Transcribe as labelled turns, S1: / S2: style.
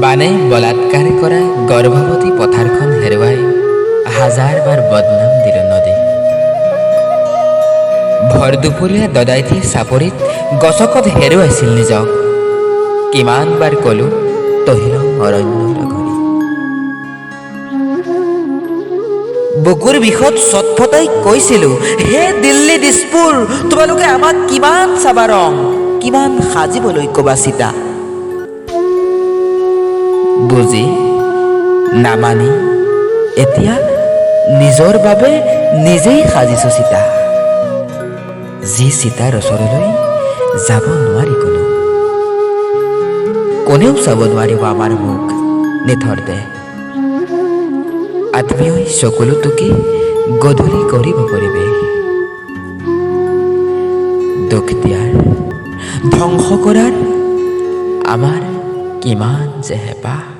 S1: বানে বলাৎকাৰ কৰা গৰ্ভৱতী পথাৰখন হেৰুৱাই হাজাৰবাৰ বদনাম দিলো নদী। ভৰ দুপৰীয়া দদাইঠি চাপৰিত গছকত হেৰুৱাইছিল নিজক। কিমানবাৰ কলো তহিৰং অৰণ্যৰ ঘৰি। বুকুৰ বিষত চটফটাই কৈছিলো, হে দিল্লী দিছপুৰ, তোমালোকে আমাক কিমান চাবা ৰং, কিমান সাজিবলৈ কবা চিতা। বুজি নামানি এতিয়া নিজৰ বাবে নিজেই সাজিছো চিতা। যি চিতাৰ ওচৰলৈ যাব নোৱাৰি কোনো, কোনেও চাব নোৱাৰিব আমাৰ মুখ নিথৰ দেহ। আত্মীয়ই চকুলো টুকি গধূলি কৰিব পৰিৱেশ। দুখ দিয়াৰ ধ্বংস কৰাৰ আমাৰ কিমান যে হেঁপাহ।